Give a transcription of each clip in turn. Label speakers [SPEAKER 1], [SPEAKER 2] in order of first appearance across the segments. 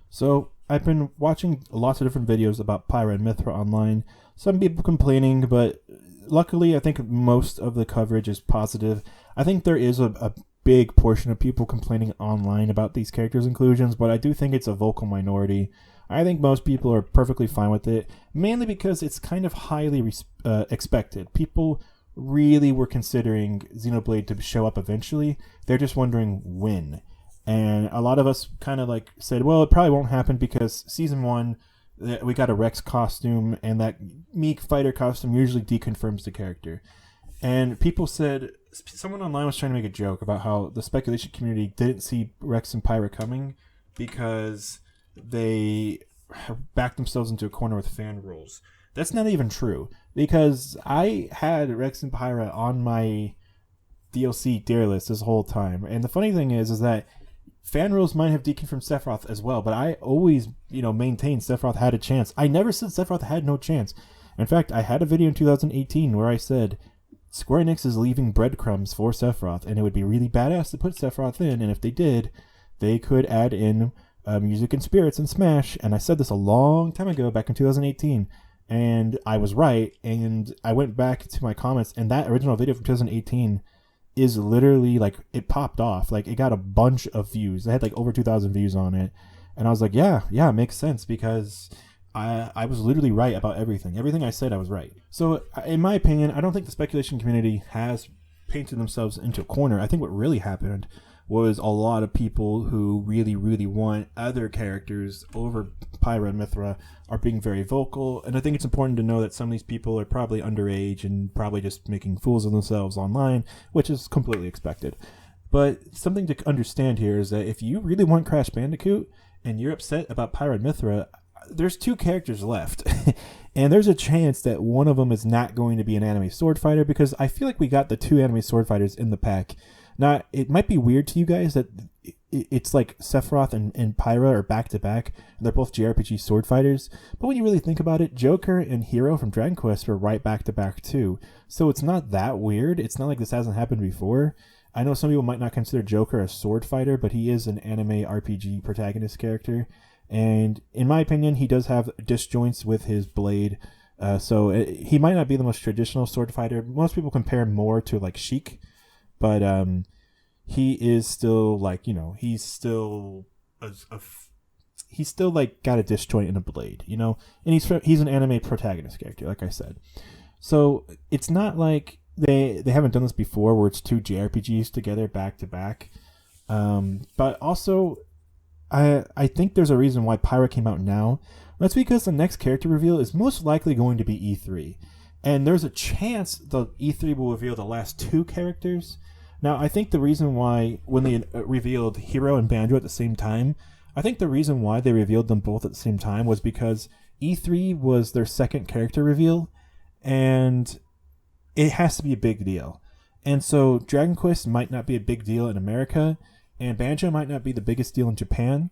[SPEAKER 1] So I've been watching lots of different videos about Pyra and Mythra online. Some people complaining, but luckily I think most of the coverage is positive. I think there is a big portion of people complaining online about these characters' inclusions, but I do think it's a vocal minority. I think most people are perfectly fine with it, mainly because it's kind of highly expected. People really were considering Xenoblade to show up eventually. They're just wondering when. And a lot of us kind of like said, well, it probably won't happen because season one, we got a Rex costume, and that Meek fighter costume usually deconfirms the character. And people said, someone online was trying to make a joke about how the speculation community didn't see Rex and Pyra coming because they backed themselves into a corner with fan rules. That's not even true, because I had Rex and Pyra on my DLC tier list this whole time. And the funny thing is that fan rules might have deconfirmed Sephiroth as well, but I always, maintained Sephiroth had a chance. I never said Sephiroth had no chance. In fact, I had a video in 2018 where I said Square Enix is leaving breadcrumbs for Sephiroth, and it would be really badass to put Sephiroth in, and if they did, they could add in music and spirits and Smash. And I said this a long time ago, back in 2018, and I was right. And I went back to my comments, and that original video from 2018 is literally like, it popped off. Like, it got a bunch of views. I had like over 2,000 views on it, and I was like, yeah, it makes sense, because I was literally right about everything. Everything I said, I was right. So in my opinion, I don't think the speculation community has painted themselves into a corner. I think what really happened was a lot of people who really, really want other characters over Pyra and Mythra are being very vocal. And I think it's important to know that some of these people are probably underage and probably just making fools of themselves online, which is completely expected. But something to understand here is that if you really want Crash Bandicoot and you're upset about Pyra and Mythra, there's two characters left. And there's a chance that one of them is not going to be an anime sword fighter, because I feel like we got the two anime sword fighters in the pack. Now, it might be weird to you guys that it's like Sephiroth and Pyra are back to back, and they're both JRPG sword fighters. But when you really think about it, Joker and Hero from Dragon Quest were right back to back too. So it's not that weird. It's not like this hasn't happened before. I know some people might not consider Joker a sword fighter, but he is an anime RPG protagonist character. And in my opinion, he does have disjoints with his blade. He might not be the most traditional sword fighter. Most people compare him more to like Sheik. But he is still like, he's still he's still like got a disjoint in a blade, and he's an anime protagonist character, like I said. So it's not like they haven't done this before, where it's two JRPGs together back to back. But also, I think there's a reason why Pyra came out now. That's because the next character reveal is most likely going to be E3. And there's a chance the E3 will reveal the last two characters. Now, I think the reason why, when they revealed Hero and Banjo at the same time, I think the reason why they revealed them both at the same time was because E3 was their second character reveal, and it has to be a big deal. And so Dragon Quest might not be a big deal in America, and Banjo might not be the biggest deal in Japan.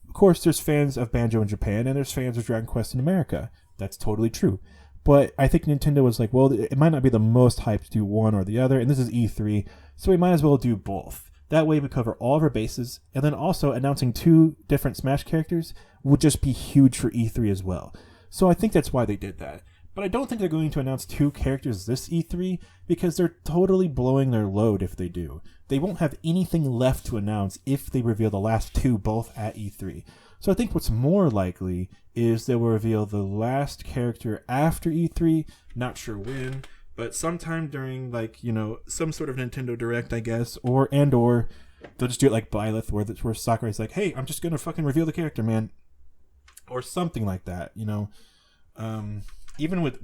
[SPEAKER 1] Of course, there's fans of Banjo in Japan, and there's fans of Dragon Quest in America. That's totally true. But I think Nintendo was like, well, it might not be the most hyped to do one or the other, and this is E3, so we might as well do both. That way we cover all of our bases, and then also announcing two different Smash characters would just be huge for E3 as well. So I think that's why they did that. But I don't think they're going to announce two characters this E3, because they're totally blowing their load if they do. They won't have anything left to announce if they reveal the last two both at E3. So I think what's more likely is they will reveal the last character after E3, not sure when, but sometime during some sort of Nintendo Direct, I guess, or they'll just do it like Byleth, where Sakurai's like, hey, I'm just gonna fucking reveal the character, man, or something like that, Even with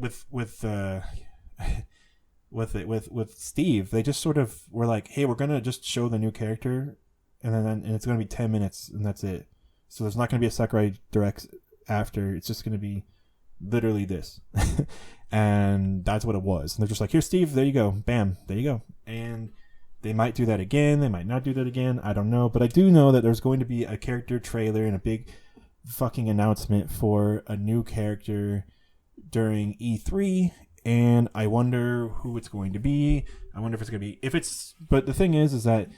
[SPEAKER 1] Steve, they just sort of were like, hey, we're gonna just show the new character, and it's gonna be 10 minutes, and that's it. So there's not going to be a Sakurai Direct after. It's just going to be literally this. And that's what it was. And they're just like, here, Steve, there you go. Bam, there you go. And they might do that again. They might not do that again. I don't know. But I do know that there's going to be a character trailer and a big fucking announcement for a new character during E3. And I wonder who it's going to be. I wonder if it's going to be... But the thing is that...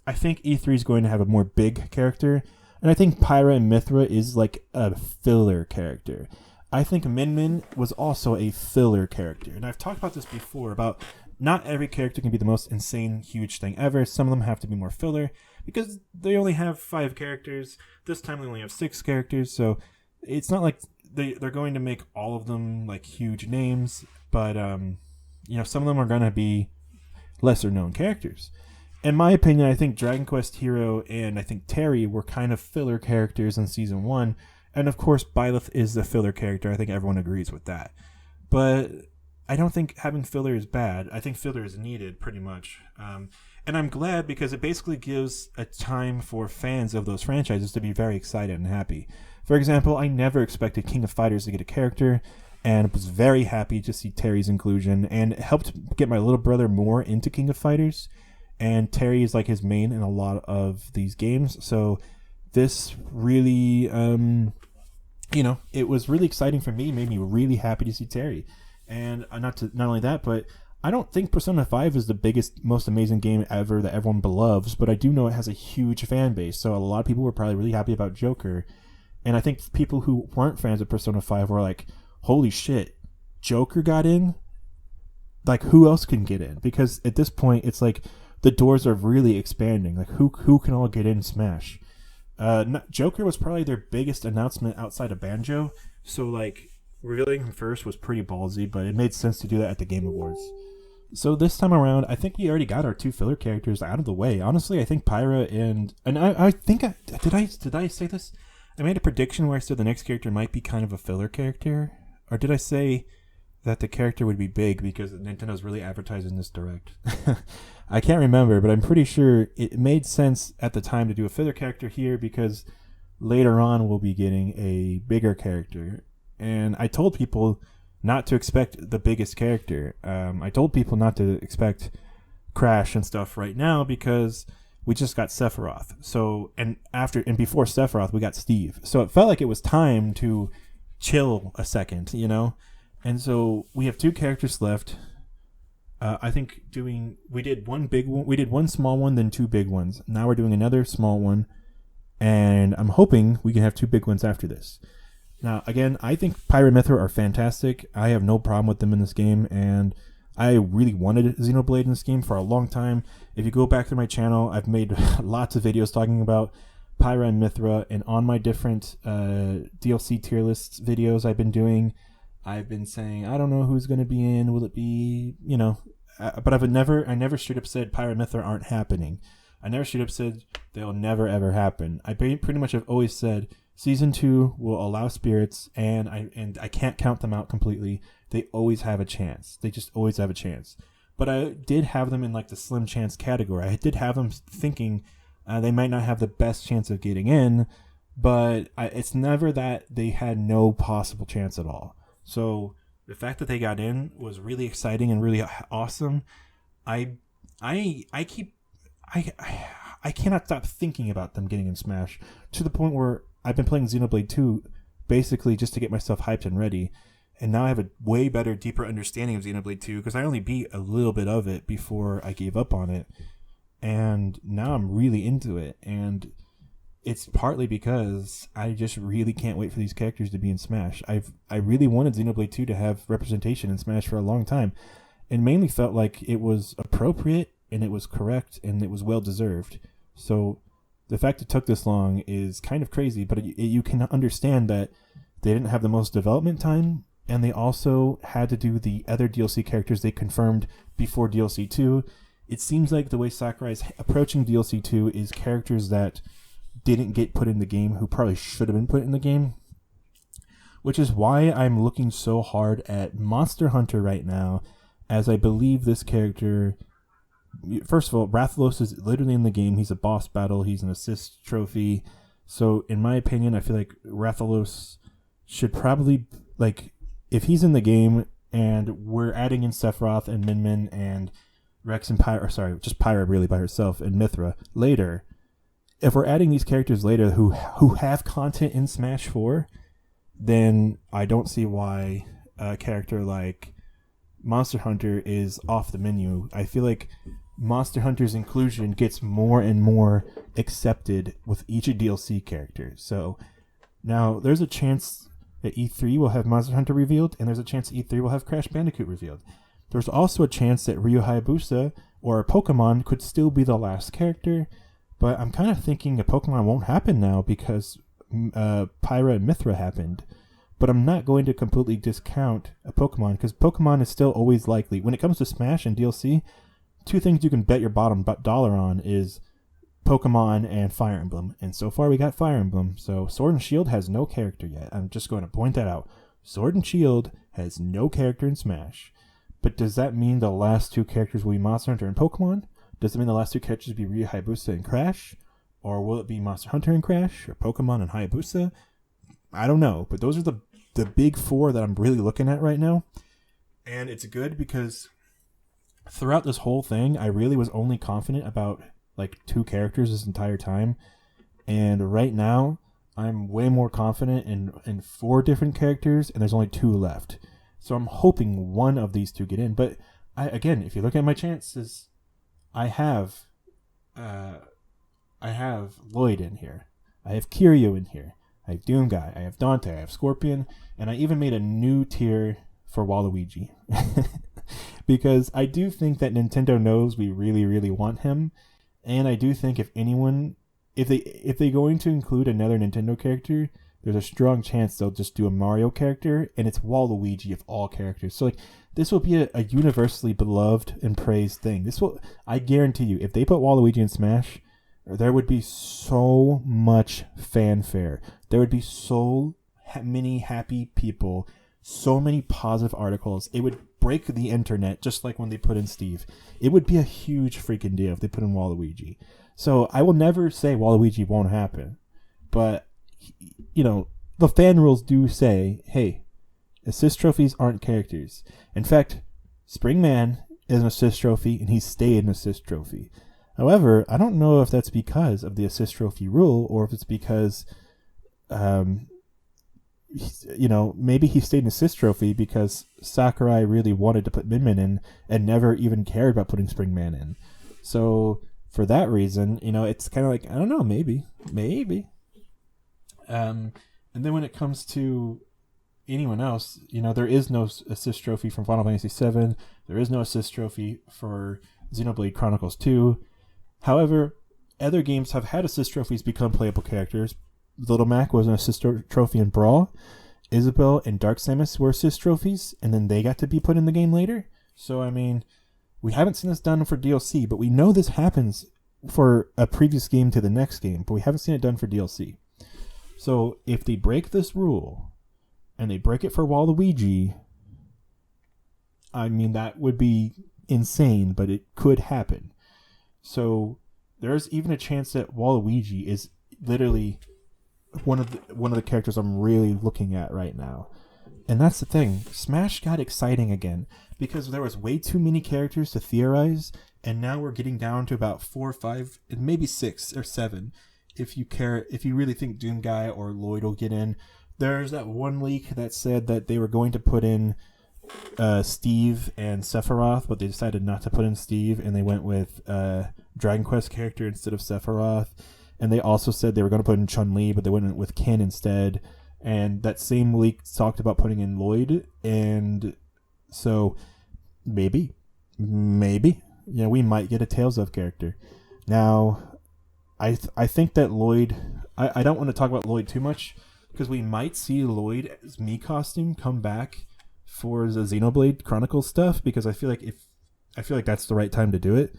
[SPEAKER 1] I think E3 is going to have a more big character, and I think Pyra and Mythra is like a filler character. I think Min Min was also a filler character, and I've talked about this before about not every character can be the most insane, huge thing ever. Some of them have to be more filler because they only have 5 characters. This time they only have 6 characters, so it's not like they're going to make all of them like huge names, but some of them are going to be lesser known characters. In my opinion, I think Dragon Quest Hero and I think Terry were kind of filler characters in Season 1. And of course, Byleth is the filler character. I think everyone agrees with that. But I don't think having filler is bad. I think filler is needed pretty much. And I'm glad because it basically gives a time for fans of those franchises to be very excited and happy. For example, I never expected King of Fighters to get a character, and was very happy to see Terry's inclusion, and it helped get my little brother more into King of Fighters. And Terry is like his main in a lot of these games, so this really, it was really exciting for me. It made me really happy to see Terry, and not only that, but I don't think Persona 5 is the biggest, most amazing game ever that everyone loves, but I do know it has a huge fan base. So a lot of people were probably really happy about Joker, and I think people who weren't fans of Persona 5 were like, "Holy shit, Joker got in! Like, who else can get in?" Because at this point, it's like the doors are really expanding. Like, who can all get in Smash? Joker was probably their biggest announcement outside of Banjo, so like revealing him first was pretty ballsy, but it made sense to do that at the Game Awards. So this time around, I think we already got our 2 filler characters out of the way. Honestly, I think Pyra and I think did I say this? I made a prediction where I said the next character might be kind of a filler character, or did I say that the character would be big because Nintendo's really advertising this direct? I can't remember, but I'm pretty sure it made sense at the time to do a filler character here because later on we'll be getting a bigger character. And I told people not to expect the biggest character. I told people not to expect Crash and stuff right now because we just got Sephiroth. So and before Sephiroth we got Steve. So it felt like it was time to chill a second, And so we have 2 characters left. I think we did one big one, we did one small one, then 2 big ones. Now we're doing another small one, and I'm hoping we can have 2 big ones after this. Now, again, I think Pyra and Mythra are fantastic. I have no problem with them in this game, and I really wanted Xenoblade in this game for a long time. If you go back to my channel, I've made lots of videos talking about Pyra and Mythra, and on my different DLC tier lists videos I've been doing, I've been saying, I don't know who's going to be in. Will it be, but I never straight up said Pyra and Mythra aren't happening. I never straight up said they'll never ever happen. I pretty much have always said Season 2 will allow spirits, and I can't count them out completely. They always have a chance. They just always have a chance. But I did have them in like the slim chance category. I did have them thinking they might not have the best chance of getting in, but it's never that they had no possible chance at all. So the fact that they got in was really exciting and really awesome. I cannot stop thinking about them getting in Smash to the point where I've been playing Xenoblade 2 basically just to get myself hyped and ready. And now I have a way better, deeper understanding of Xenoblade 2 because I only beat a little bit of it before I gave up on it. And now I'm really into it. And it's partly because I just really can't wait for these characters to be in Smash. I really wanted Xenoblade 2 to have representation in Smash for a long time, and mainly felt like it was appropriate and it was correct and it was well deserved. So the fact it took this long is kind of crazy, but you can understand that they didn't have the most development time, and they also had to do the other DLC characters they confirmed before DLC 2. It seems like the way Sakurai is approaching DLC 2 is characters that didn't get put in the game who probably should have been put in the game, which is why I'm looking so hard at Monster Hunter right now, as I believe this character, first of all, Rathalos is literally in the game. He's a boss battle. He's an assist trophy. So in my opinion, I feel like Rathalos should probably, like, if he's in the game and we're adding in Sephiroth and Min Min and Rex and Pyra, or sorry, just Pyra really by herself and Mythra later, if we're adding these characters later who have content in Smash 4, then I don't see why a character like Monster Hunter is off the menu. I feel like Monster Hunter's inclusion gets more and more accepted with each DLC character. So now there's a chance that E3 will have Monster Hunter revealed, and there's a chance that E3 will have Crash Bandicoot revealed. There's also a chance that Ryu Hayabusa or Pokemon could still be the last character, but I'm kind of thinking a Pokemon won't happen now because Pyra and Mythra happened. But I'm not going to completely discount a Pokemon because Pokemon is still always likely. When it comes to Smash and DLC, two things you can bet your bottom dollar on is Pokemon and Fire Emblem. And so far we got Fire Emblem. So Sword and Shield has no character yet. I'm just going to point that out. Sword and Shield has no character in Smash. But does that mean the last two characters will be Monster Hunter and Pokemon? Does it mean the last two characters will be Ryu Hayabusa and Crash? Or will it be Monster Hunter and Crash? Or Pokemon and Hayabusa? I don't know. But those are the big four that I'm really looking at right now. And it's good because throughout this whole thing, I really was only confident about like two characters this entire time. And right now, I'm way more confident in four different characters, and there's only two left. So I'm hoping one of these two get in. But again, if you look at my chances, I have Lloyd in here. I have Kiryu in here. I have Doomguy. I have Dante. I have Scorpion. And I even made a new tier for Waluigi. Because I do think that Nintendo knows we really, really want him. And I do think if they're going to include another Nintendo character, there's a strong chance they'll just do a Mario character, and it's Waluigi of all characters. So like this will be a universally beloved and praised thing. I guarantee you, if they put Waluigi in Smash, there would be so much fanfare. There would be so many happy people, so many positive articles. It would break the internet, just like when they put in Steve. It would be a huge freaking deal if they put in Waluigi. So I will never say Waluigi won't happen, but you know, the fan rules do say, hey, assist trophies aren't characters. In fact, Springman is an assist trophy, and he stayed an assist trophy. However, I don't know if that's because of the assist trophy rule, or if it's because, maybe he stayed an assist trophy because Sakurai really wanted to put Min in and never even cared about putting Springman in. So for that reason, it's kind of like, I don't know, maybe. And then when it comes to anyone else, there is no assist trophy from Final Fantasy VII. There is no assist trophy for Xenoblade Chronicles 2. However, other games have had assist trophies become playable characters. Little Mac was an assist trophy in Brawl. Isabelle and Dark Samus were assist trophies, and then they got to be put in the game later. So, I mean, we haven't seen this done for DLC, but we know this happens for a previous game to the next game, but we haven't seen it done for DLC. So if they break this rule, and they break it for Waluigi, I mean, that would be insane, but it could happen. So there's even a chance that Waluigi is literally one of the characters I'm really looking at right now. And that's the thing. Smash got exciting again because there was way too many characters to theorize, and now we're getting down to about 4 or 5, and maybe 6 or 7. If you really think Doomguy or Lloyd will get in. There's that one leak that said that they were going to put in Steve and Sephiroth, but they decided not to put in Steve, and they went with Dragon Quest character instead of Sephiroth. And they also said they were going to put in Chun-Li, but they went with Ken instead. And that same leak talked about putting in Lloyd, and so maybe, we might get a Tales of character. Now, I think that Lloyd, I don't want to talk about Lloyd too much, because we might see Lloyd's Mii costume come back for the Xenoblade Chronicles stuff, because I feel like that's the right time to do it.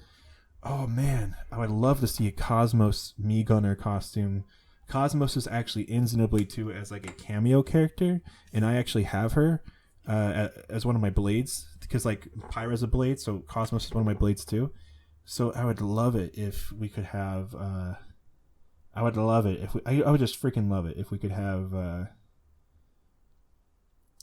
[SPEAKER 1] Oh man, I would love to see a Cosmos Mii Gunner costume. Cosmos is actually in Xenoblade 2 as like a cameo character, and I actually have her as one of my blades, because like Pyra's a blade, so Cosmos is one of my blades too. So I would love it if we could have. I would just freaking love it if we could have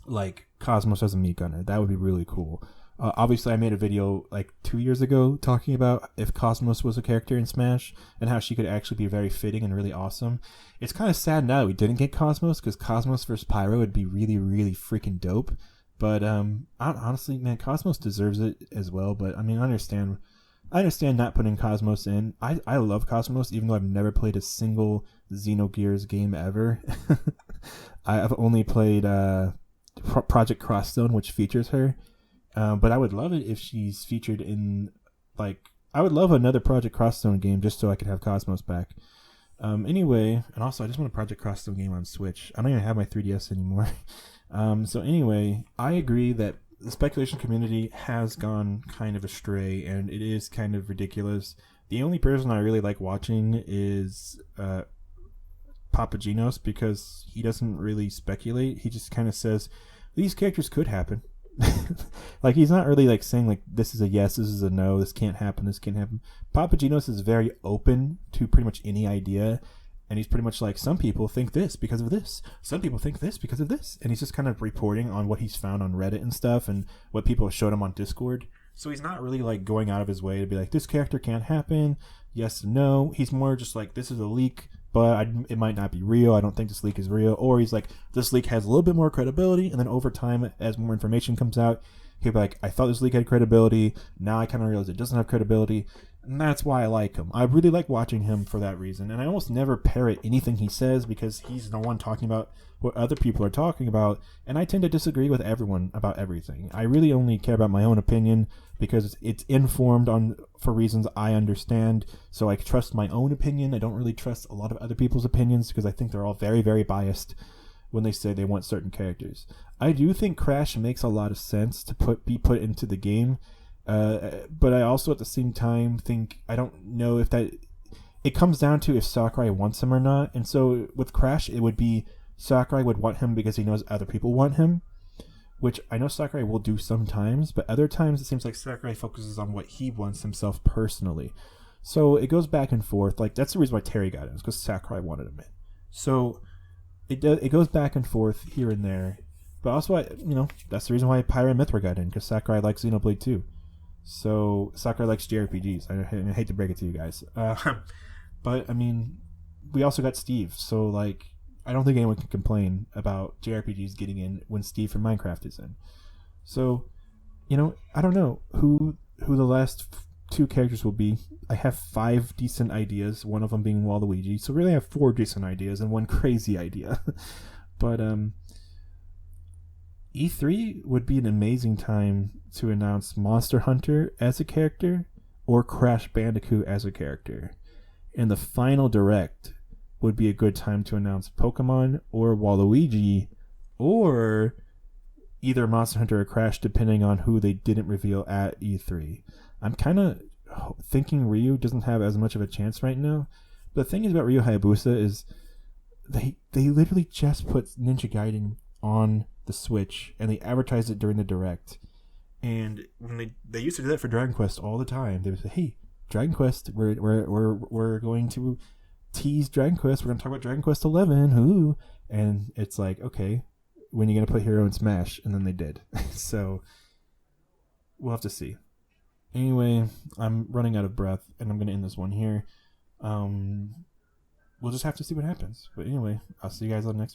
[SPEAKER 1] like Cosmos as a Mii Gunner. That would be really cool. Obviously, I made a video like 2 years ago talking about if Cosmos was a character in Smash and how she could actually be very fitting and really awesome. It's kind of sad now that we didn't get Cosmos, because Cosmos versus Pyro would be really, really freaking dope. But honestly, man, Cosmos deserves it as well. But I mean, I I understand not putting Cosmos in. I love Cosmos, even though I've never played a single Xenogears game ever. I've only played Project Crossstone, which features her. But I would love it if she's featured in, like, I would love another Project Crossstone game just so I could have Cosmos back. Anyway, and also I just want a Project Crossstone game on Switch. I don't even have my 3DS anymore. So anyway, I agree that the speculation community has gone kind of astray, and it is kind of ridiculous. The only person I really like watching is Papagenos, because he doesn't really speculate. He just kind of says these characters could happen. Like, he's not really like saying like this is a yes, this is a no, this can't happen, this can't happen. Papagenos is very open to pretty much any idea, and he's pretty much like, some people think this because of this, some people think this because of this, and he's just kind of reporting on what he's found on Reddit and stuff, and what people have showed him on Discord. So he's not really like going out of his way to be like, this character can't happen, yes and no. He's more just like, this is a leak, but it might not be real. I don't think this leak is real. Or he's like, this leak has a little bit more credibility, and then over time, as more information comes out, he'll be like, I thought this leak had credibility, now I kind of realize it doesn't have credibility, and that's why I like him. I really like watching him for that reason, and I almost never parrot anything he says, because he's the one talking about what other people are talking about, and I tend to disagree with everyone about everything. I really only care about my own opinion, because it's informed for reasons I understand, so I trust my own opinion. I don't really trust a lot of other people's opinions, because I think they're all very, very biased when they say they want certain characters. I do think Crash makes a lot of sense to be put into the game, but I also at the same time think, I don't know if that, it comes down to if Sakurai wants him or not. And so with Crash, it would be Sakurai would want him because he knows other people want him, which I know Sakurai will do sometimes, but other times it seems like Sakurai focuses on what he wants himself personally. So it goes back and forth. Like, that's the reason why Terry got in, is because Sakurai wanted him in. So it goes back and forth here and there. But also, that's the reason why Pyra and Mythra got in, because Sakurai likes Xenoblade 2. So Sakurai likes JRPGs. I hate to break it to you guys. But, I mean, we also got Steve. So, like, I don't think anyone can complain about JRPGs getting in when Steve from Minecraft is in. So, I don't know who the last two characters will be. I have 5 decent ideas, one of them being Waluigi. So really I have 4 decent ideas and 1 crazy idea. But E3 would be an amazing time to announce Monster Hunter as a character or Crash Bandicoot as a character. And the final direct would be a good time to announce Pokemon or Waluigi, or either Monster Hunter or Crash, depending on who they didn't reveal at E3. I'm kind of thinking Ryu doesn't have as much of a chance right now. But the thing is about Ryu Hayabusa is they literally just put Ninja Gaiden on the Switch, and they advertised it during the direct. And when they used to do that for Dragon Quest all the time. They would say, "Hey, Dragon Quest, we're going to tease Dragon Quest. We're going to talk about Dragon Quest 11. Ooh." And it's like, okay, when are you going to put Hero in Smash? And then they did. So we'll have to see. Anyway, I'm running out of breath, and I'm going to end this one here. We'll just have to see what happens. But anyway, I'll see you guys on the next